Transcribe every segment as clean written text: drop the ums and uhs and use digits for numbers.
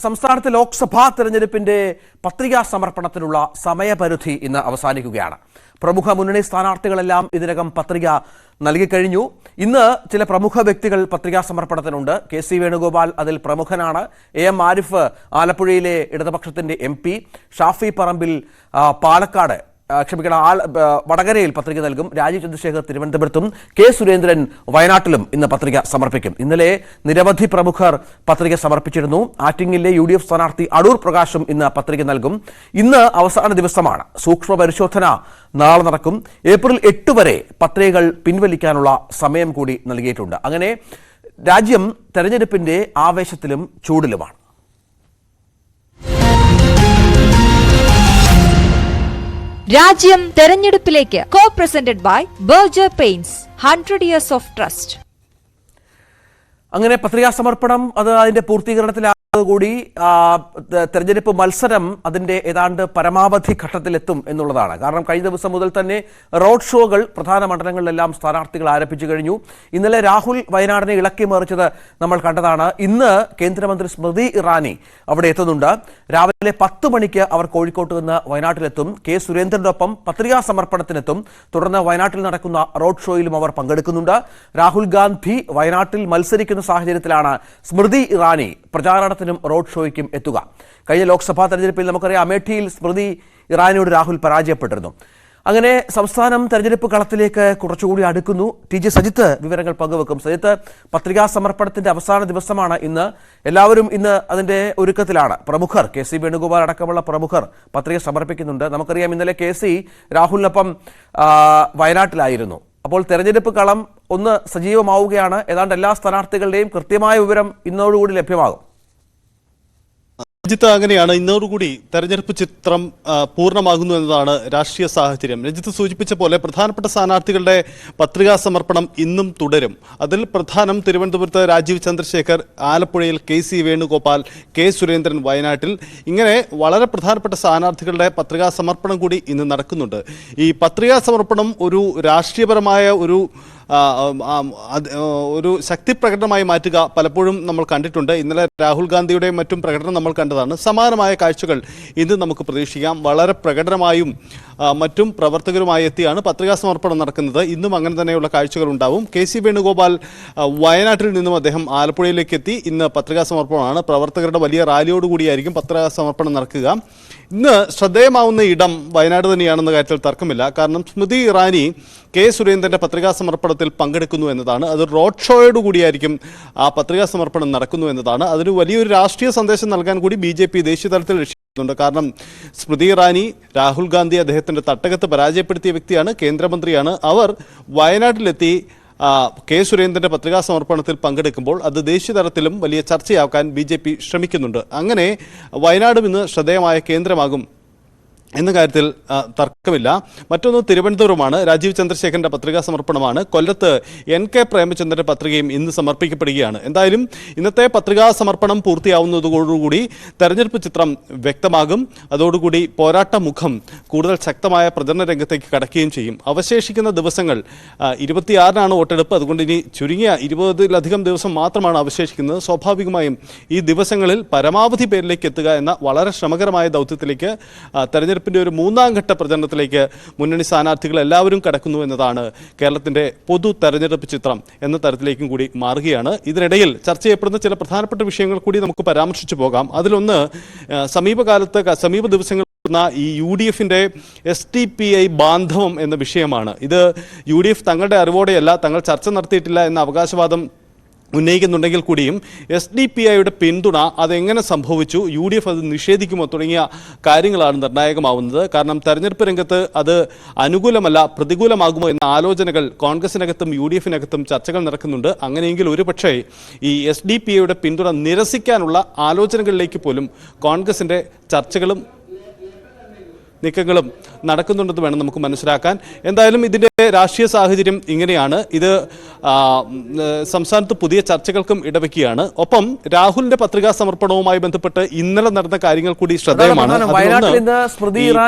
സംസ്ഥാനത്ത് ലോക്സഭാ തെരഞ്ഞെടുപ്പിന്റെ പത്രികാ സമർപ്പണത്തിനുള്ള സമയപരിധി ഇന്ന് അവസാനിക്കുകയാണ്. പ്രമുഖ മുന്നണി സ്ഥാനാർത്ഥികളെല്ലാം ഇതിനകം പത്രിക നൽകിക്കഴിഞ്ഞു. ഇന്ന് ചില പ്രമുഖ വ്യക്തികൾ പത്രികാ സമർപ്പണത്തിനുണ്ട്. കെ.സി. വേണുഗോപാൽ അതിൽ പ്രമുഖനാണ്. എം ആരിഫ് ആലപ്പുഴയിലെ ഇടതുപക്ഷത്തിന്റെ MP, ഷാഫി പറമ്പിൽ പാലക്കാട് വടകരയിൽ പത്രിക നൽകും. രാജീവ് ചന്ദ്രശേഖർ തിരുവനന്തപുരത്തും കെ. സുരേന്ദ്രൻ വയനാട്ടിലും ഇന്ന് പത്രിക സമർപ്പിക്കും. ഇന്നലെ നിരവധി പ്രമുഖർ പത്രിക സമർപ്പിച്ചിരുന്നു. ആറ്റിങ്ങിലെ UDF സ്ഥാനാർത്ഥി അടൂർ പ്രകാശും ഇന്ന് പത്രിക നൽകും. ഇന്ന് അവസാന ദിവസമാണ്. സൂക്ഷ്മ പരിശോധന നാളെ നടക്കും. ഏപ്രിൽ 8 വരെ പത്രികകൾ പിൻവലിക്കാനുള്ള സമയം കൂടി നൽകിയിട്ടുണ്ട്. അങ്ങനെ രാജ്യം തെരഞ്ഞെടുപ്പിന്റെ ആവേശത്തിലും ചൂടിലുമാണ്. രാജ്യം തെരഞ്ഞെടുപ്പിലേക്ക്. Co-presented by Berger Paints, 100 years of trust. അങ്ങനെ പത്രികാ സമർപ്പണം അതിന്റെ പൂർത്തീകരണത്തിലാകൂടി തെരഞ്ഞെടുപ്പ് മത്സരം അതിന്റെ ഏതാണ്ട് പരമാവധി ഘട്ടത്തിലെത്തും എന്നുള്ളതാണ്. കാരണം കഴിഞ്ഞ ദിവസം മുതൽ തന്നെ റോഡ് ഷോകൾ പ്രധാന മണ്ഡലങ്ങളിലെല്ലാം സ്ഥാനാർത്ഥികൾ ആരംഭിച്ചു കഴിഞ്ഞു. ഇന്നലെ രാഹുൽ വയനാടിനെ ഇളക്കി മറിച്ചത് നമ്മൾ കണ്ടതാണ്. ഇന്ന് കേന്ദ്രമന്ത്രി സ്മൃതി ഇറാനി അവിടെ എത്തുന്നുണ്ട്. രാവിലെ 10 മണിക്ക് അവർ കോഴിക്കോട്ട് നിന്ന് വയനാട്ടിലെത്തും. കെ. സുരേന്ദ്രനൊപ്പം പത്രികാ സമർപ്പണത്തിനെത്തും. തുടർന്ന് വയനാട്ടിൽ നടക്കുന്ന റോഡ് ഷോയിലും അവർ പങ്കെടുക്കുന്നുണ്ട്. രാഹുൽ ഗാന്ധി വയനാട്ടിൽ മത്സരിക്കുന്ന സാഹചര്യത്തിലാണ് സ്മൃതി ഇറാനി പ്രചാരണത്തിനും റോഡ് ഷോയ്ക്കും എത്തുക. കഴിഞ്ഞ ലോക്സഭാ തെരഞ്ഞെടുപ്പിൽ നമുക്കറിയാം, അമേഠിയിൽ സ്മൃതി ഇറാനിയോട് രാഹുൽ പരാജയപ്പെട്ടിരുന്നു. അങ്ങനെ സംസ്ഥാനം തെരഞ്ഞെടുപ്പ് കളത്തിലേക്ക് കുറച്ചുകൂടി അടുക്കുന്നു. TJ സജിത്ത് വിവരങ്ങൾ പങ്കുവെക്കും. സജിത്ത്, പത്രികാ സമർപ്പണത്തിന്റെ അവസാന ദിവസമാണ് ഇന്ന്. എല്ലാവരും ഇന്ന് അതിന്റെ ഒരുക്കത്തിലാണ്. പ്രമുഖർ, കെ.സി. വേണുഗോപാൽ അടക്കമുള്ള പ്രമുഖർ പത്രിക സമർപ്പിക്കുന്നുണ്ട്. നമുക്കറിയാം, ഇന്നലെ കെ.സി. രാഹുലിനൊപ്പം വയനാട്ടിലായിരുന്നു. അപ്പോൾ തെരഞ്ഞെടുപ്പ് കളം ഒന്ന് സജീവമാവുകയാണ്. ഏതാണ്ട് എല്ലാ സ്ഥാനാർത്ഥികളുടെയും കൃത്യമായ വിവരം ഇന്നോടുകൂടി ലഭ്യമാകും. രഞ്ജിത്ത്, അങ്ങനെയാണ്. ഇന്നോടുകൂടി തെരഞ്ഞെടുപ്പ് ചിത്രം പൂർണ്ണമാകുന്നു എന്നതാണ് രാഷ്ട്രീയ സാഹചര്യം. രഞ്ജിത്ത് സൂചിപ്പിച്ച പോലെ പ്രധാനപ്പെട്ട സ്ഥാനാർത്ഥികളുടെ പത്രികാ സമർപ്പണം ഇന്നും തുടരും. അതിൽ പ്രധാനം തിരുവനന്തപുരത്ത് രാജീവ് ചന്ദ്രശേഖർ, ആലപ്പുഴയിൽ കെ.സി. വേണുഗോപാൽ, കെ. സുരേന്ദ്രൻ വയനാട്ടിൽ, ഇങ്ങനെ വളരെ പ്രധാനപ്പെട്ട സ്ഥാനാർത്ഥികളുടെ പത്രികാ സമർപ്പണം കൂടി ഇന്ന് നടക്കുന്നുണ്ട്. ഈ പത്രികാ സമർപ്പണം ഒരു രാഷ്ട്രീയപരമായ ഒരു ശക്തി പ്രകടനമായി മാറ്റുക പലപ്പോഴും നമ്മൾ കണ്ടിട്ടുണ്ട്. ഇന്നലെ രാഹുൽ ഗാന്ധിയുടെയും മറ്റും പ്രകടനം നമ്മൾ കണ്ടതാണ്. സമാനമായ കാഴ്ചകൾ ഇന്ന് നമുക്ക് പ്രതീക്ഷിക്കാം. വളരെ പ്രകടനമായും മറ്റും പ്രവർത്തകരുമായി എത്തിയാണ് പത്രികാ സമർപ്പണം നടക്കുന്നത്. ഇന്നും അങ്ങനെ തന്നെയുള്ള കാഴ്ചകൾ ഉണ്ടാവും. കെ.സി. വേണുഗോപാൽ വയനാട്ടിൽ നിന്നും അദ്ദേഹം ആലപ്പുഴയിലേക്ക് എത്തി. ഇന്ന് പത്രികാ സമർപ്പണമാണ്. പ്രവർത്തകരുടെ വലിയ റാലിയോടുകൂടിയായിരിക്കും പത്രികാ സമർപ്പണം നടക്കുക. ഇന്ന് ശ്രദ്ധേയമാവുന്ന ഇടം വയനാട് തന്നെയാണെന്ന കാര്യത്തിൽ തർക്കമില്ല. കാരണം സ്മൃതി ഇറാനി കെ. സുരേന്ദ്രന്റെ പത്രികാ സമർപ്പണത്തിൽ പങ്കെടുക്കുന്നു എന്നതാണ്. അത് റോഡ് ഷോയോടുകൂടിയായിരിക്കും ആ പത്രികാ സമർപ്പണം നടക്കുന്നു എന്നതാണ്. അതൊരു വലിയൊരു രാഷ്ട്രീയ സന്ദേശം നൽകാൻ കൂടി BJP ദേശീയ തലത്തിൽ ലക്ഷ്യമിടുന്നുണ്ട്. കാരണം സ്മൃതി ഇറാനി രാഹുൽ ഗാന്ധി അദ്ദേഹത്തിന്റെ തട്ടകത്ത് പരാജയപ്പെടുത്തിയ വ്യക്തിയാണ്, കേന്ദ്രമന്ത്രിയാണ്. അവർ വയനാട്ടിലെത്തി കെ. സുരേന്ദ്രന്റെ പത്രികാ സമർപ്പണത്തിൽ പങ്കെടുക്കുമ്പോൾ അത് ദേശീയ തലത്തിലും വലിയ ചർച്ചയാക്കാൻ BJP ശ്രമിക്കുന്നുണ്ട്. അങ്ങനെ വയനാടും ഇന്ന് ശ്രദ്ധേയമായ കേന്ദ്രമാകും എന്ന കാര്യത്തിൽ തർക്കമില്ല. മറ്റൊന്ന് തിരുവനന്തപുരമാണ്. രാജീവ് ചന്ദ്രശേഖരന്റെ പത്രികാ സമർപ്പണമാണ്. കൊല്ലത്ത് NK പ്രേമചന്ദ്രന്റെ പത്രികയും ഇന്ന് സമർപ്പിക്കപ്പെടുകയാണ്. എന്തായാലും ഇന്നത്തെ പത്രികാ സമർപ്പണം പൂർത്തിയാവുന്നതോടുകൂടി തെരഞ്ഞെടുപ്പ് ചിത്രം വ്യക്തമാകും. അതോടുകൂടി പോരാട്ട മുഖം കൂടുതൽ ശക്തമായ പ്രചരണ രംഗത്തേക്ക് കടക്കുകയും ചെയ്യും. അവശേഷിക്കുന്ന ദിവസങ്ങൾ 26-നാണ് വോട്ടെടുപ്പ്. അതുകൊണ്ട് ഇനി ചുരുങ്ങിയ 20-ലധികം ദിവസം മാത്രമാണ് അവശേഷിക്കുന്നത്. സ്വാഭാവികമായും ഈ ദിവസങ്ങളിൽ പരമാവധി പേരിലേക്ക് എത്തുക എന്ന വളരെ ശ്രമകരമായ ദൗത്യത്തിലേക്ക് തെരഞ്ഞെടുപ്പിന്റെ ഒരു 3ാം ഘട്ട പ്രചരണത്തിലേക്ക് മുന്നണി സ്ഥാനാർത്ഥികൾ എല്ലാവരും കടക്കുന്നു എന്നതാണ് കേരളത്തിന്റെ പൊതു തെരഞ്ഞെടുപ്പ് ചിത്രം എന്ന തരത്തിലേക്കും കൂടി മാറുകയാണ്. ഇതിനിടയിൽ ചർച്ച ചെയ്യപ്പെടുന്ന ചില പ്രധാനപ്പെട്ട വിഷയങ്ങൾ കൂടി നമുക്ക് പരാമർശിച്ചു പോകാം. അതിലൊന്ന് സമീപ ദിവസങ്ങളിൽ ഈ UDFന്റെ SDPI ബാന്ധവം എന്ന വിഷയമാണ്. ഇത് UDF തങ്ങളുടെ അറിവോടെയല്ല, തങ്ങൾ ചർച്ച നടത്തിയിട്ടില്ല എന്ന അവകാശവാദം ഉന്നയിക്കുന്നുണ്ടെങ്കിൽ കൂടിയും SDPIയുടെ പിന്തുണ അതെങ്ങനെ സംഭവിച്ചു, UDF അത് നിഷേധിക്കുമോ തുടങ്ങിയ കാര്യങ്ങളാണ് നിർണായകമാവുന്നത്. കാരണം തെരഞ്ഞെടുപ്പ് രംഗത്ത് അത് അനുകൂലമല്ല പ്രതികൂലമാകുമോ എന്ന ആലോചനകൾ കോൺഗ്രസിനകത്തും UDFിനകത്തും ചർച്ചകൾ നടക്കുന്നുണ്ട്. അങ്ങനെയെങ്കിൽ ഒരുപക്ഷേ ഈ SDPIയുടെ പിന്തുണ നിരസിക്കാനുള്ള ആലോചനകളിലേക്ക് പോലും കോൺഗ്രസിൻ്റെ ചർച്ചകളും നീക്കങ്ങളും നടക്കുന്നുണ്ടെന്ന് വേണം നമുക്ക് മനസ്സിലാക്കാൻ. എന്തായാലും ഇതിൻ്റെ രാഷ്ട്രീയ സാഹചര്യം ഇങ്ങനെയാണ്. ഇത് സംസ്ഥാനത്ത് പുതിയ ചർച്ചകൾക്കും ഇടവെക്കുകയാണ്. ഒപ്പം രാഹുലിന്റെ പത്രികാ സമർപ്പണവുമായി ബന്ധപ്പെട്ട് ഇന്നലെ നടന്ന കാര്യങ്ങൾ കൂടി ശ്രദ്ധേയമാണ്.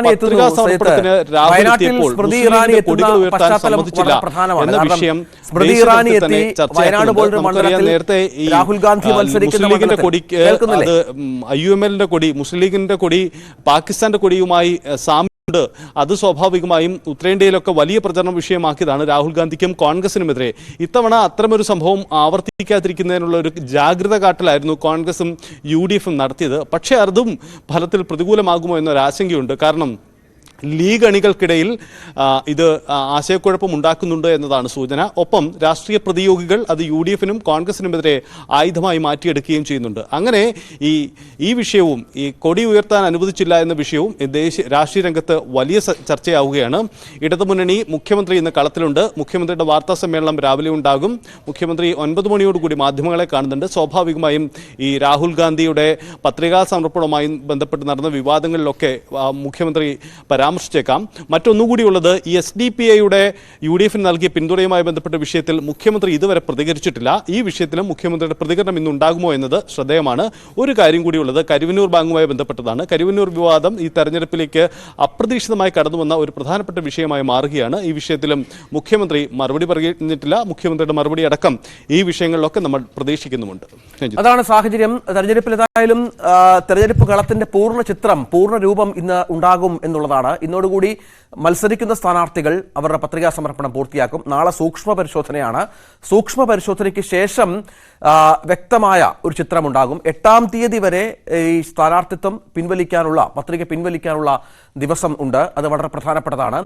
പത്രികാ സമർപ്പണത്തിന് രാഹുൽ എത്തിയപ്പോൾ കൊടികൾ ഉയർത്താൻ സമ്മതിച്ചില്ല എന്ന വിഷയം തന്നെ ചർച്ചയാക്കുന്നുണ്ട്. നേരത്തെ ഈ മുസ്ലിം ലീഗിന്റെ കൊടി, അത് IUML കൊടി, മുസ്ലിം ലീഗിന്റെ കൊടി പാകിസ്ഥാന്റെ കൊടിയുമായി സാമ്യമുണ്ട്. അത് സ്വാഭാവികമായും ഉത്തരേന്ത്യയിലൊക്കെ വലിയ പ്രചരണ വിഷയമാക്കിയതാണ് രാഹുൽ ഗാന്ധിക്കും കോൺഗ്രസിനുമെതിരെ. ഇത്തവണ അത്തരമൊരു സംഭവം ആവർത്തിക്കാതിരിക്കുന്നതിനുള്ള ഒരു ജാഗ്രത കാട്ടലായിരുന്നു കോൺഗ്രസും UDFും നടത്തിയത്. പക്ഷേ അതും ഫലത്തിൽ പ്രതികൂലമാകുമോ എന്നൊരു ആശങ്കയുണ്ട്. കാരണം ലീഗ് അണികൾക്കിടയിൽ ഇത് ആശയക്കുഴപ്പം ഉണ്ടാക്കുന്നുണ്ട് എന്നതാണ് സൂചന. ഒപ്പം രാഷ്ട്രീയ പ്രതിയോഗികൾ അത് UDFിനും കോൺഗ്രസിനുമെതിരെ ആയുധമായി മാറ്റിയെടുക്കുകയും ചെയ്യുന്നുണ്ട്. അങ്ങനെ ഈ വിഷയവും, ഈ കൊടി ഉയർത്താൻ അനുവദിച്ചില്ല എന്ന വിഷയവും രാഷ്ട്രീയ രംഗത്ത് വലിയ ചർച്ചയാവുകയാണ്. ഇടതുമുന്നണി മുഖ്യമന്ത്രി ഇന്ന് കളത്തിലുണ്ട്. മുഖ്യമന്ത്രിയുടെ വാർത്താ സമ്മേളനം രാവിലെ ഉണ്ടാകും. മുഖ്യമന്ത്രി 9 മണിയോടുകൂടി മാധ്യമങ്ങളെ കാണുന്നുണ്ട്. സ്വാഭാവികമായും ഈ രാഹുൽ ഗാന്ധിയുടെ പത്രികാ സമർപ്പണവുമായി ബന്ധപ്പെട്ട് നടന്ന വിവാദങ്ങളിലൊക്കെ മുഖ്യമന്ത്രി പരാമർശിച്ചേക്കാം. മറ്റൊന്നുകൂടിയുള്ളത്, ഈ SDPIയുടെ UDFിന് നൽകിയ പിന്തുണയുമായി ബന്ധപ്പെട്ട വിഷയത്തിൽ മുഖ്യമന്ത്രി ഇതുവരെ പ്രതികരിച്ചിട്ടില്ല. ഈ വിഷയത്തിലും മുഖ്യമന്ത്രിയുടെ പ്രതികരണം ഇന്നുണ്ടാകുമോ എന്നത് ശ്രദ്ധേയമാണ്. ഒരു കാര്യം കൂടിയുള്ളത് കരുവന്നൂർ ബാങ്കുമായി ബന്ധപ്പെട്ടതാണ്. കരുവന്നൂർ വിവാദം ഈ തെരഞ്ഞെടുപ്പിലേക്ക് അപ്രതീക്ഷിതമായി കടന്നു വന്ന ഒരു പ്രധാനപ്പെട്ട വിഷയമായി മാറുകയാണ്. ഈ വിഷയത്തിലും മുഖ്യമന്ത്രി മറുപടി പറഞ്ഞിട്ടില്ല. മുഖ്യമന്ത്രിയുടെ മറുപടി അടക്കം ഈ വിഷയങ്ങളിലൊക്കെ നമ്മൾ പ്രതീക്ഷിക്കുന്നുമുണ്ട്. അതാണ് സാഹചര്യം. തെരഞ്ഞെടുപ്പിൽ ഏതായാലും തെരഞ്ഞെടുപ്പ് കളത്തിന്റെ പൂർണ്ണ ചിത്രം, പൂർണ്ണ രൂപം ഇന്ന് ഉണ്ടാകും എന്നുള്ളതാണ്. ഇന്നോടുകൂടി മത്സരിക്കുന്ന സ്ഥാനാർത്ഥികൾ അവരുടെ പത്രികാ സമർപ്പണം പൂർത്തിയാക്കും. നാളെ സൂക്ഷ്മ പരിശോധനയാണ്. സൂക്ഷ്മ പരിശോധനയ്ക്ക് ശേഷം വ്യക്തമായ ഒരു ചിത്രമുണ്ടാകും. 8-ാം തീയതി വരെ ഈ സ്ഥാനാർത്ഥിത്വം പിൻവലിക്കാനുള്ള, പത്രിക പിൻവലിക്കാനുള്ള ദിവസം ഉണ്ട്. അത് വളരെ പ്രധാനപ്പെട്ടതാണ്.